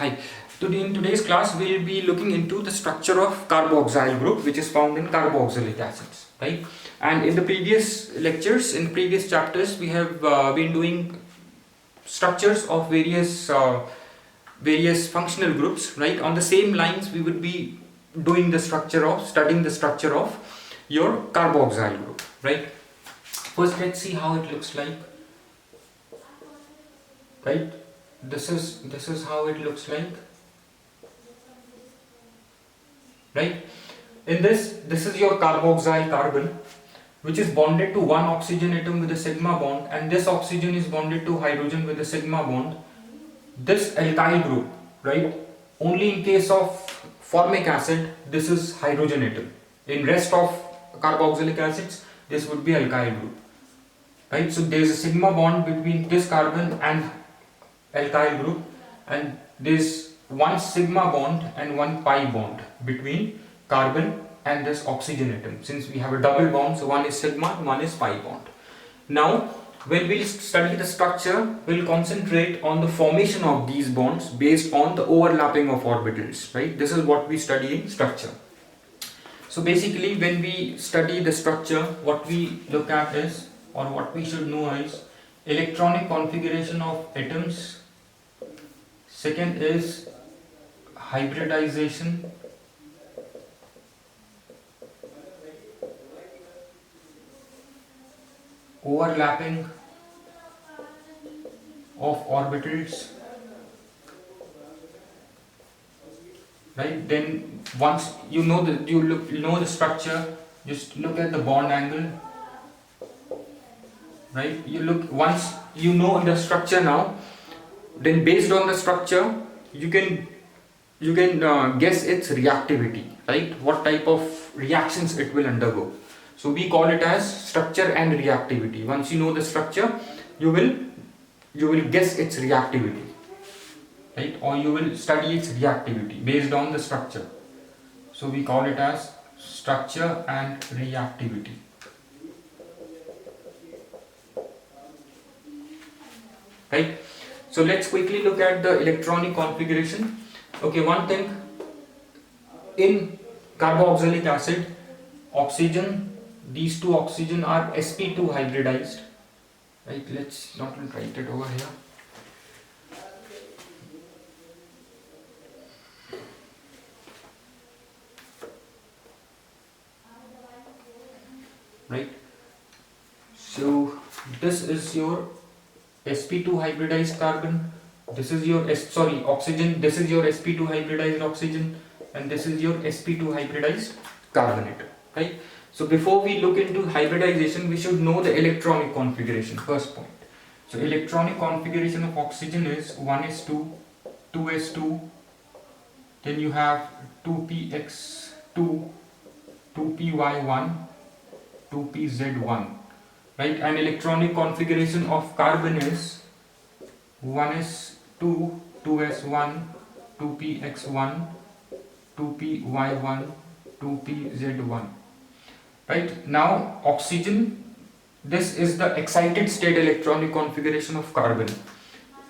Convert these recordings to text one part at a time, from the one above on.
Hi. Today in today's class we will be looking into the structure of carboxyl group, which is found in carboxylic acids, right? And in the previous lectures, in the previous chapters, we have been doing structures of various functional groups, right? On the same lines, we would be doing studying the structure of your carboxyl group, right? First, let's see how it looks like, right? This is how it looks like, right? In this is your carboxyl carbon, which is bonded to one oxygen atom with a sigma bond, and this oxygen is bonded to hydrogen with a sigma bond. This alkyl group, right? Only in case of formic acid, this is hydrogen atom. In rest of carboxylic acids, this would be alkyl group, right? So there is a sigma bond between this carbon and alkyl group, and there's one sigma bond and one pi bond between carbon and this oxygen atom. Since we have a double bond, so one is sigma, one is pi bond. Now, when we study the structure, we'll concentrate on the formation of these bonds based on the overlapping of orbitals, right? This is what we study in structure. So basically, when we study the structure, what we look at is, or what we should know is, electronic configuration of atoms. Second is hybridization. Overlapping of orbitals, right? Then once you know the structure, just look at the bond angle, right? Once you know the structure now, then based on the structure you can guess its reactivity, right? What type of reactions it will undergo. So we call it as structure and reactivity. Once you know the structure, you will guess its reactivity, right? Or you will study its reactivity based on the structure. So we call it as structure and reactivity. Right? So let's quickly look at the electronic configuration. Okay, one thing, in carboxylic acid, oxygen, these two oxygen are sp2 hybridized, right? Let's not write it over here. Right? So this is your sp2 hybridized carbon, this is your oxygen, this is your sp2 hybridized oxygen, and this is your sp2 hybridized carbonate, right? So before we look into hybridization, we should know the electronic configuration, first point. So electronic configuration of oxygen is 1s2, 2s2, then you have 2px2, 2py1, 2pz1, right? And electronic configuration of carbon is 1s2, 2s1, 2px1, 2py1, 2pz1. Right? Now oxygen, this is the excited state electronic configuration of carbon,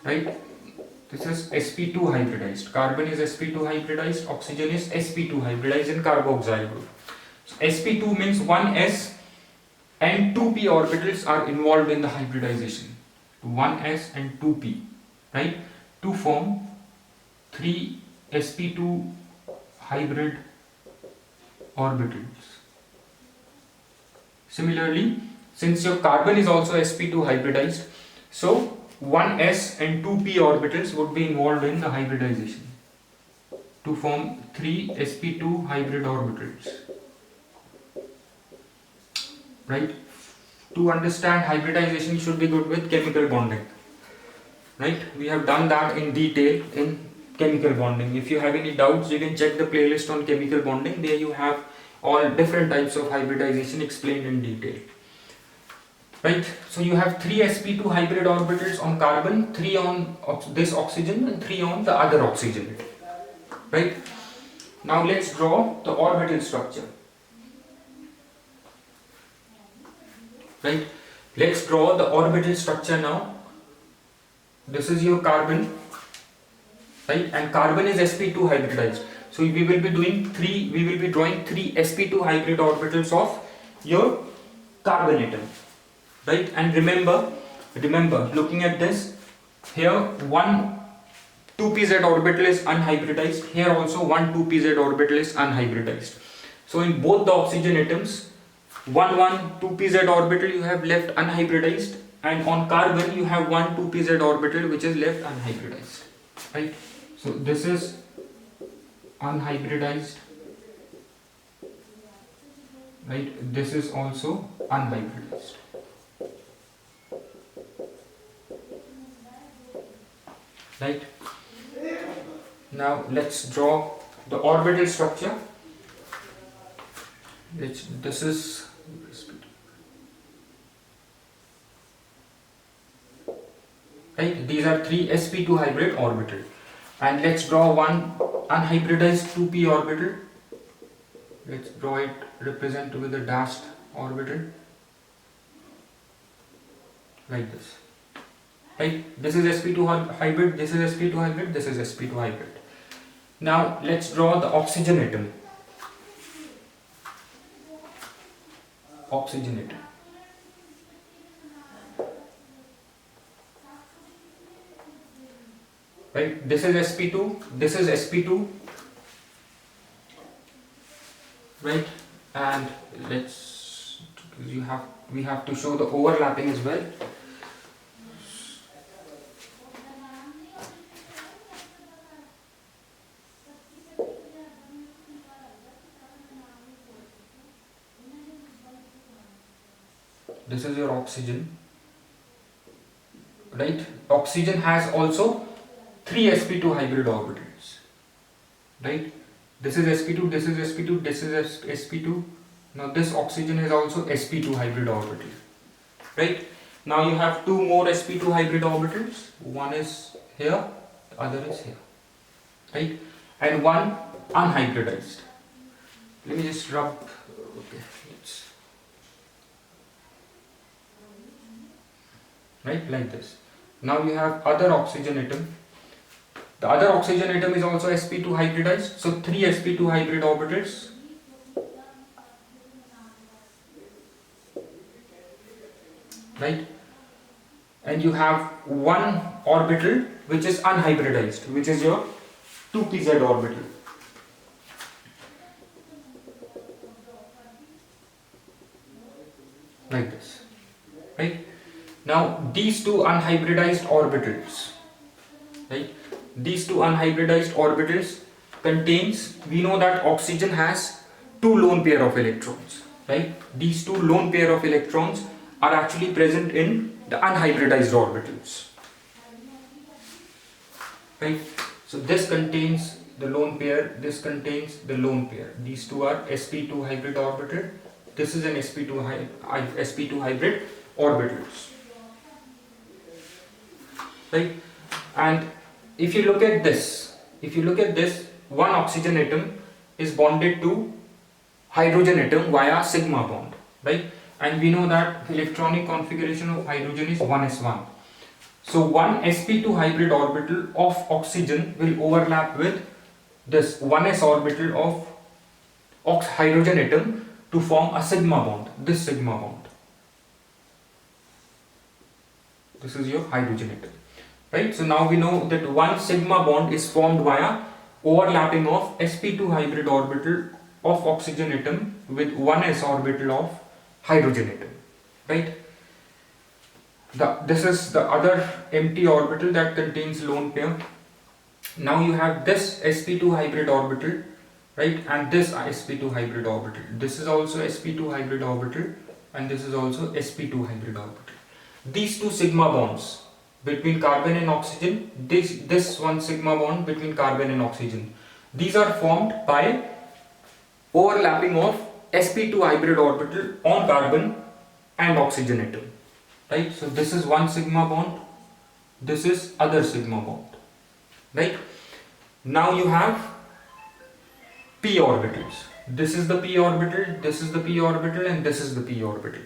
right? This is sp2 hybridized. Carbon is sp2 hybridized, oxygen is sp2 hybridized in carboxyl group. So sp2 means 1s and 2p orbitals are involved in the hybridization. 1s and 2p, right? To form 3 sp2 hybrid orbitals. Similarly, since your carbon is also sp2 hybridized, so 1s and 2p orbitals would be involved in the hybridization to form 3 sp2 hybrid orbitals, right? To understand hybridization, you should be good with chemical bonding, right? We have done that in detail in chemical bonding. If you have any doubts, you can check the playlist on chemical bonding. There you have all different types of hybridization explained in detail, right? So you have 3 sp2 hybrid orbitals on carbon, 3 on this oxygen, and 3 on the other oxygen, right? Now let's draw the orbital structure, right? Let's draw the orbital structure now. This is your carbon, right? And carbon is sp2 hybridized. So we will be drawing three sp2 hybrid orbitals of your carbon atom, right? And remember, looking at this, here one 2pz orbital is unhybridized, here also one 2pz orbital is unhybridized. So in both the oxygen atoms, 2pz orbital you have left unhybridized, and on carbon you have one 2pz orbital which is left unhybridized, right? So this is unhybridized, right? This is also unhybridized. Right? Now let's draw the orbital structure. This is right. These are three sp2 hybrid orbital, and let's draw one unhybridized 2p orbital. Let's draw it, represent with a dashed orbital like this. Right? This is sp2 hybrid, this is sp2 hybrid, this is sp2 hybrid. Now let's draw the oxygen atom. Oxygen atom. Right? This is sp2, this is sp2. Right? And we have to show the overlapping as well. This is your oxygen, right? Oxygen has also three sp2 hybrid orbitals, right? This is sp2, this is sp2, this is sp2. Now this oxygen is also sp2 hybrid orbital, right? Now you have two more sp2 hybrid orbitals. One is here, the other is here, right? And one unhybridized. Let me just rub. Okay, right, like this. Now you have other oxygen atom. The other oxygen atom is also sp2 hybridized. So three sp2 hybrid orbitals. Right? And you have one orbital which is unhybridized, which is your 2pz orbital. Like this. Right? Now these two unhybridized orbitals, right? These two unhybridized orbitals contains, we know that oxygen has two lone pair of electrons, right? These two lone pair of electrons are actually present in the unhybridized orbitals, right? So this contains the lone pair, this contains the lone pair. These two are sp2 hybrid orbital. This is an sp2 hybrid orbitals. Right? And if you look at this, one oxygen atom is bonded to hydrogen atom via sigma bond, right? And we know that electronic configuration of hydrogen is 1s1. So one sp2 hybrid orbital of oxygen will overlap with this 1s orbital of hydrogen atom to form a sigma bond, this sigma bond. This is your hydrogen atom. Right? So now we know that one sigma bond is formed via overlapping of sp2 hybrid orbital of oxygen atom with 1s orbital of hydrogen atom. Right? This is the other empty orbital that contains lone pair. Now you have this sp2 hybrid orbital, right? And this sp2 hybrid orbital. This is also sp2 hybrid orbital, and this is also sp2 hybrid orbital. These two sigma bonds between carbon and oxygen, this one sigma bond between carbon and oxygen, these are formed by overlapping of sp2 hybrid orbital on carbon and oxygen atom, right? So this is one sigma bond, this is other sigma bond, right? Now you have p orbitals. This is the p orbital, this is the p orbital, and this is the p orbital,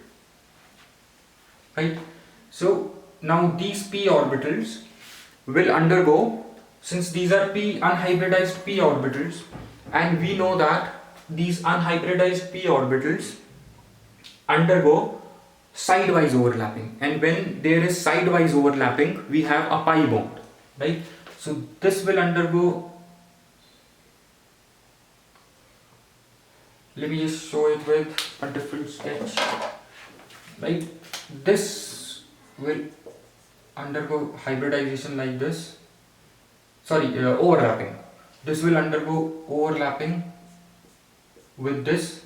right? So now these p orbitals will undergo since these are p unhybridized p orbitals, and we know that these unhybridized p orbitals undergo sidewise overlapping, and when there is sidewise overlapping we have a pi bond, right? So this will undergo, let me just show it with a different sketch, right? This will undergo hybridization like this, overlapping. This will undergo overlapping with this,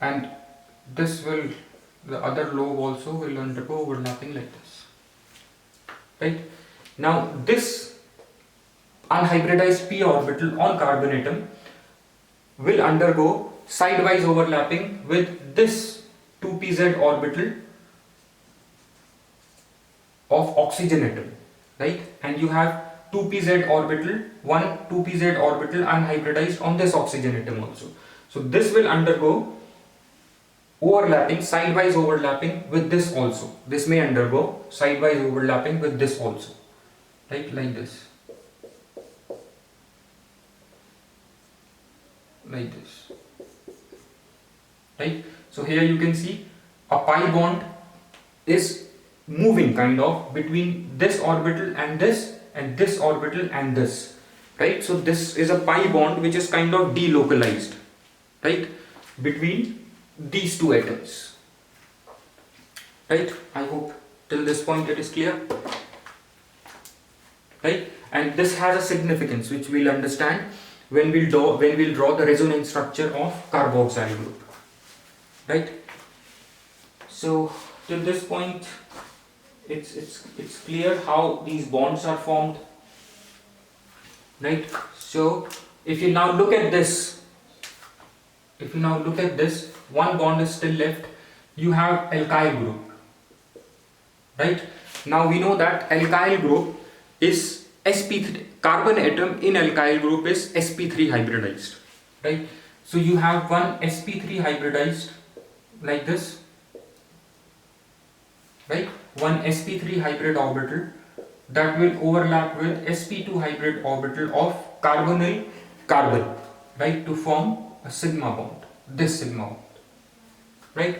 and this will, the other lobe also will undergo overlapping like this, right? Now this unhybridized p orbital on carbon atom will undergo sidewise overlapping with this 2pz orbital of oxygen atom, right? And you have 2pz orbital, one 2pz orbital unhybridized on this oxygen atom also. So this will undergo overlapping, sidewise overlapping with this also. This may undergo sidewise overlapping with this also, right? Like this, like this, right? So here you can see a pi bond is moving kind of between this orbital and this orbital and this, right? So this is a pi bond which is kind of delocalized, right, between these two atoms, right? I hope till this point it is clear, right? And this has a significance which we'll understand when we'll draw the resonance structure of carboxyl group, right? So till this point it's clear how these bonds are formed, right? So if you now look at this, one bond is still left. You have alkyl group, right? Now we know that alkyl group is sp3, carbon atom in alkyl group is sp3 hybridized, right? So you have one sp3 hybridized like this, right? One sp3 hybrid orbital that will overlap with sp2 hybrid orbital of carbonyl carbon, right, to form a sigma bond, this sigma bond, right?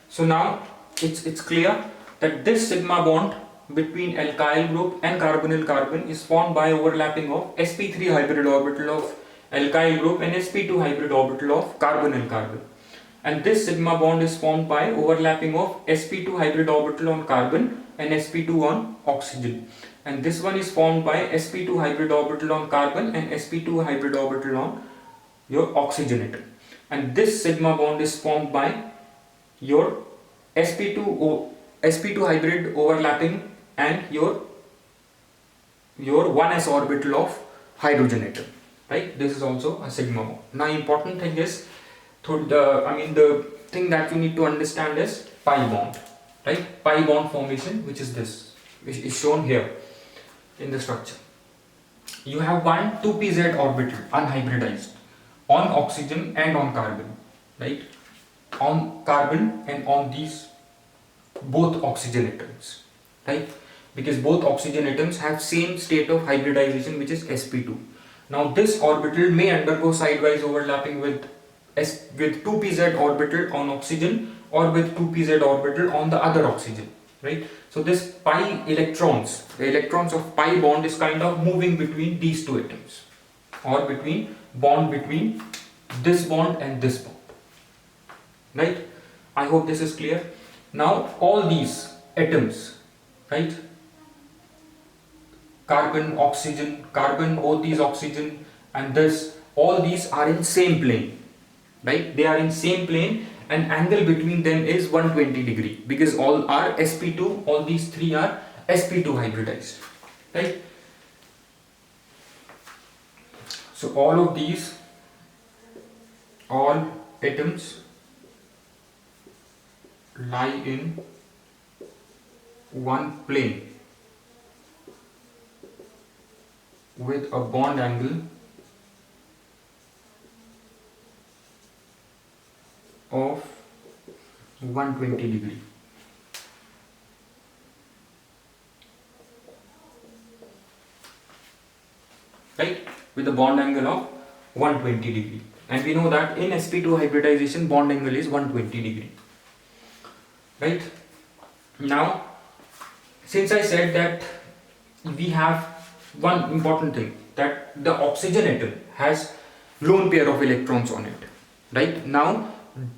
So now it's clear that this sigma bond between alkyl group and carbonyl carbon is formed by overlapping of sp3 hybrid orbital of alkyl group and sp2 hybrid orbital of carbonyl carbon. And this sigma bond is formed by overlapping of sp2 hybrid orbital on carbon and sp2 on oxygen. And this one is formed by sp2 hybrid orbital on carbon and sp2 hybrid orbital on your oxygen atom. And this sigma bond is formed by your sp2 hybrid overlapping and your 1s orbital of hydrogen atom, right? This is also a sigma bond. Now important thing is, the thing that you need to understand is pi bond, right? Pi bond formation, which is this, which is shown here in the structure. You have one 2pz orbital unhybridized on oxygen and on carbon, right? On carbon and on these both oxygen atoms, right? Because both oxygen atoms have same state of hybridization, which is sp2. Now this orbital may undergo sidewise overlapping with 2pz orbital on oxygen or with 2pz orbital on the other oxygen, right? So this pi electrons, the electrons of pi bond is kind of moving between these two atoms, or between this bond and this bond, right? I hope this is clear. Now all these atoms, right, carbon, oxygen, carbon, both these oxygen and this, all these are in same plane, right? They are in same plane, and angle between them is 120 degree, because all are sp2, all these three are sp2 hybridized, right? So all of these, all atoms lie in one plane with a bond angle of 120 degree. right, with a bond angle of 120 degree. And we know that in sp2 hybridization bond angle is 120 degree, right? Now, since I said that we have one important thing, that the oxygen atom has lone pair of electrons on it, right? Now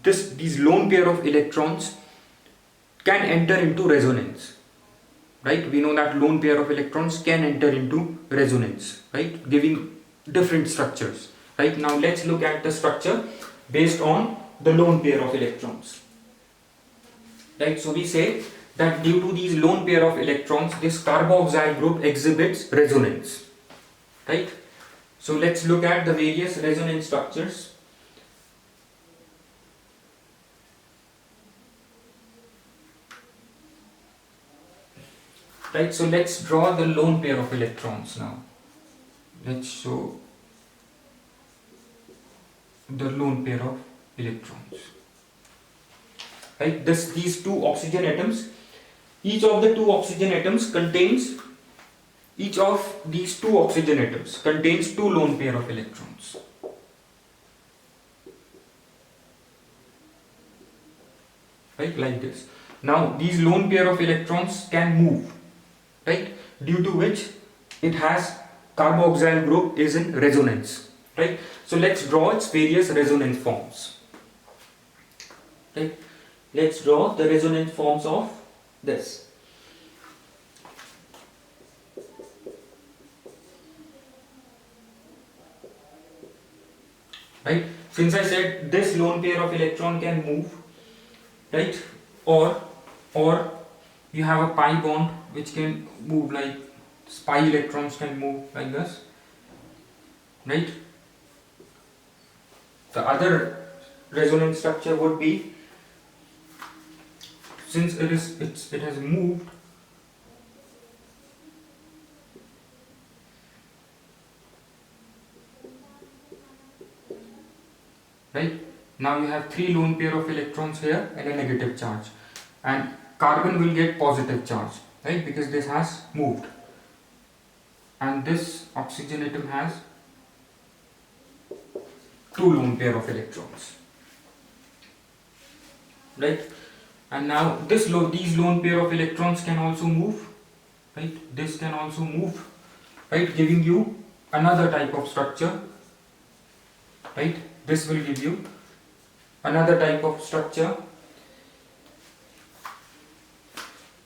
these lone pair of electrons can enter into resonance, right? We know that lone pair of electrons can enter into resonance, right, giving different structures, right? Now let's look at the structure based on the lone pair of electrons, right? So we say that due to these lone pair of electrons, this carboxyl group exhibits resonance, right? So let's look at the various resonance structures. Right, so let's draw the lone pair of electrons now. Let's show the lone pair of electrons. Right, these two oxygen atoms, each of these two oxygen atoms contains two lone pair of electrons. Right, like this. Now these lone pair of electrons can move, right, due to which it has carboxyl group is in resonance, right? So let's draw its various resonance forms, right? Let's draw the resonance forms of this. Right, since I said this lone pair of electron can move, right, or you have a pi bond which can move, like pi electrons can move like this, right? The other resonance structure would be, since it has moved, right? Now you have three lone pair of electrons here and a negative charge, and carbon will get positive charge, right, because this has moved, and this oxygen atom has two lone pair of electrons, right? And now these lone pair of electrons can also move, right? This can also move, right, giving you another type of structure, right? This will give you another type of structure,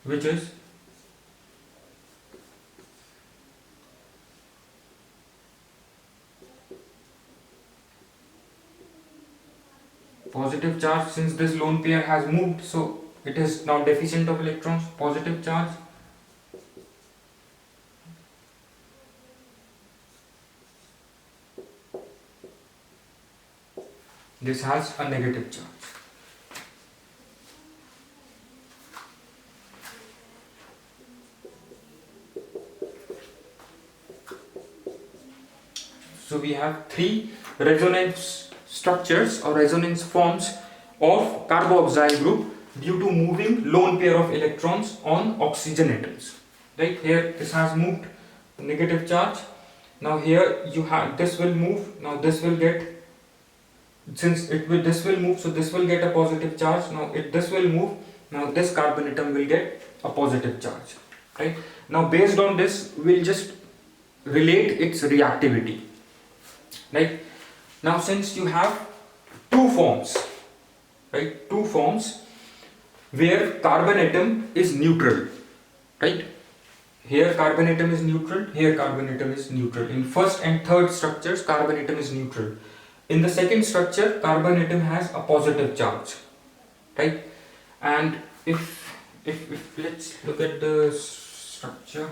which is positive charge. Since this lone pair has moved, so it is now deficient of electrons, positive charge. This has a negative charge. So we have three resonance structures or resonance forms of carboxyl group due to moving lone pair of electrons on oxygen atoms. Right, here this has moved, negative charge. Now here you have, this will move. Now this will get, since this will move, so this will get a positive charge. Now this will move. Now this carbon atom will get a positive charge. Right. Now based on this, we'll just relate its reactivity. Right. Now since you have two forms, right, two forms where carbon atom is neutral, right? Here carbon atom is neutral, here carbon atom is neutral. In first and third structures, carbon atom is neutral. In the second structure, carbon atom has a positive charge, right? And if let's look at the structure.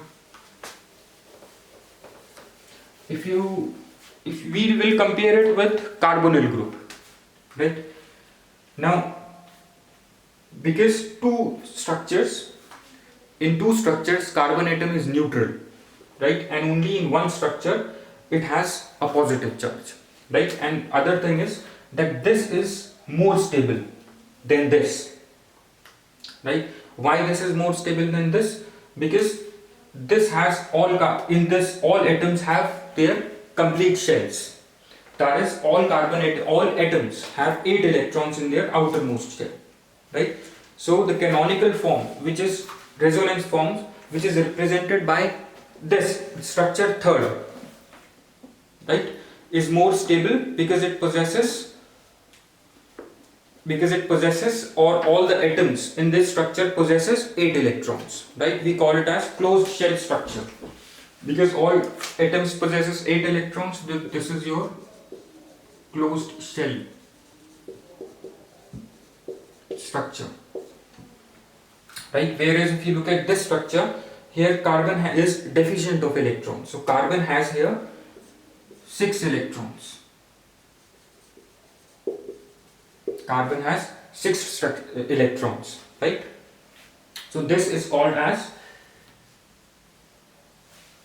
If we will compare it with carbonyl group, right? Now, because in two structures carbon atom is neutral, right, and only in one structure it has a positive charge, right? And other thing is that this is more stable than this, right? Why this is more stable than this? Because this has all atoms have their complete shells. That is, all atoms have 8 electrons in their outermost shell, right? So the canonical form, which is resonance form, which is represented by this structure third, right, is more stable because it possesses or all the atoms in this structure possesses 8 electrons, right? We call it as closed shell structure because all atoms possesses 8 electrons. This is your closed shell structure, right? Whereas if you look at this structure, here carbon is deficient of electrons, so carbon has here 6 electrons. Carbon has 6 electrons, right? So this is called as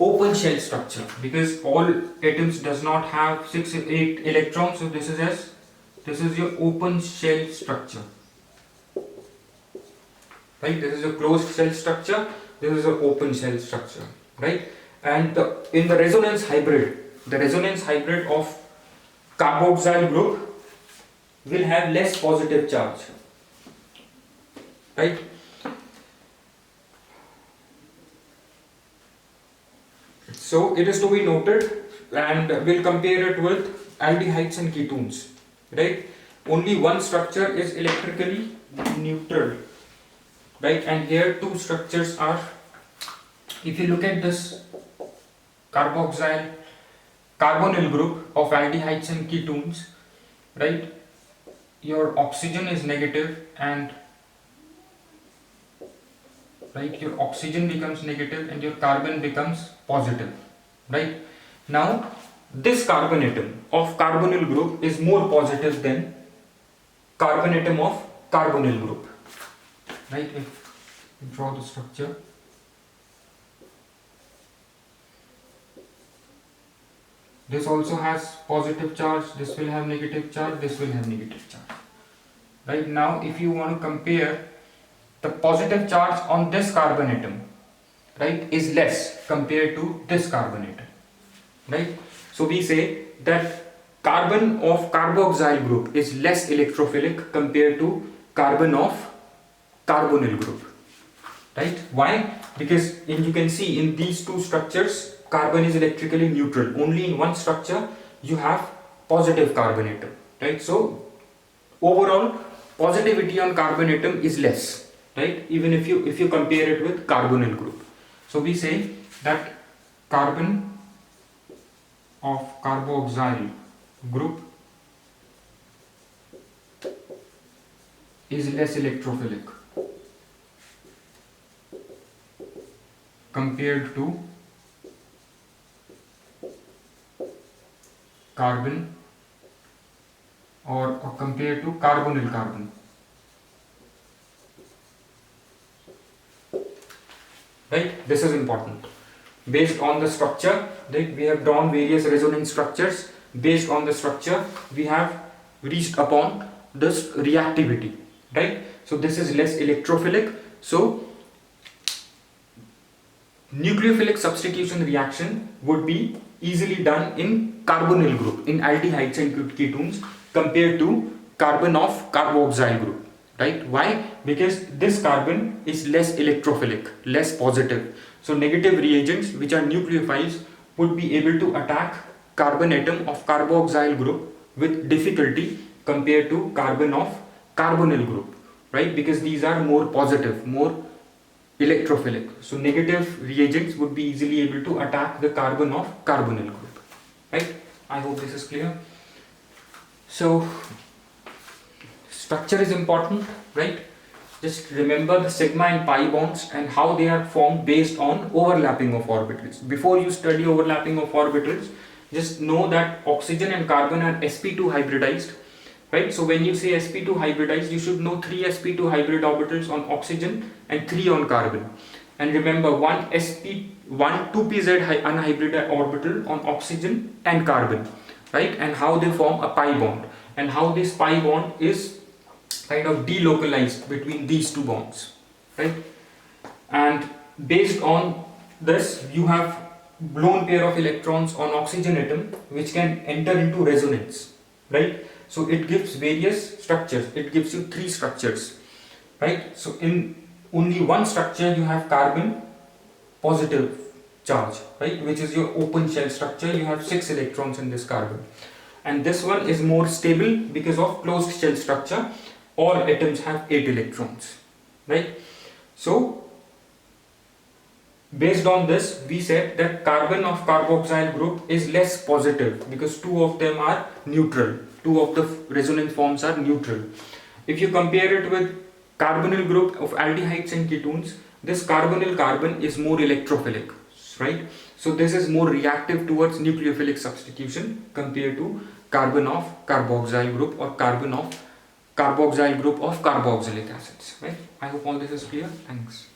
open shell structure because all atoms does not have 8 electrons. So this is your open shell structure, right? This is a closed shell structure. This is an open shell structure, right? And in the resonance hybrid of carboxyl group will have less positive charge, right? So it is to be noted, and we'll compare it with aldehydes and ketones, right? Only one structure is electrically neutral, right? And here two structures are, if you look at this carbonyl group of aldehydes and ketones, right? Your oxygen is negative and your oxygen becomes negative and your carbon becomes positive, right? Now this carbon atom of carbonyl group is more positive than carbon atom of carbonyl group, right? If you draw the structure, this also has positive charge, this will have negative charge, this will have negative charge. Right now, if you want to compare the positive charge on this carbon atom, right, is less compared to this carbon atom, right? So we say that carbon of carboxyl group is less electrophilic compared to carbon of carbonyl group, right? Why? Because you can see in these two structures, carbon is electrically neutral. Only in one structure you have positive carbon atom, right? So overall positivity on carbon atom is less, right? Even if you compare it with carbonyl group. So we say that carbon of carboxyl group is less electrophilic compared to carbon or compared to carbonyl carbon, right? This is important. Based on the structure, right, we have drawn various resonance structures. Based on the structure, we have reached upon this reactivity, right? So this is less electrophilic. So nucleophilic substitution reaction would be easily done in carbonyl group, in aldehydes and ketones, compared to carbon of carboxyl group, right? Why? Because this carbon is less electrophilic, less positive. So negative reagents, which are nucleophiles, would be able to attack carbon atom of carboxyl group with difficulty compared to carbon of carbonyl group, right? Because these are more positive, more electrophilic. So negative reagents would be easily able to attack the carbon of carbonyl group, right? I hope this is clear. So structure is important, right? Just remember the sigma and pi bonds and how they are formed based on overlapping of orbitals. Before you study overlapping of orbitals, just know that oxygen and carbon are sp2 hybridized, right? So when you say sp2 hybridized, you should know 3 sp2 hybrid orbitals on oxygen and 3 on carbon. And remember 2pz unhybrid orbital on oxygen and carbon, right? And how they form a pi bond, and how this pi bond is kind of delocalized between these two bonds, right? And based on this, you have lone pair of electrons on oxygen atom which can enter into resonance, right? So it gives various structures. It gives you 3 structures, right? So in only one structure you have carbon positive charge, right, which is your open shell structure. You have 6 electrons in this carbon, and this one is more stable because of closed shell structure. All atoms have 8 electrons, right? So based on this, we said that carbon of carboxyl group is less positive because 2 of them are neutral. 2 of the resonance forms are neutral. If you compare it with carbonyl group of aldehydes and ketones, this carbonyl carbon is more electrophilic, right? So this is more reactive towards nucleophilic substitution compared to carbon of carboxyl group or carbon of carboxyl group of carboxylic acids, right? I hope all this is clear. Thanks.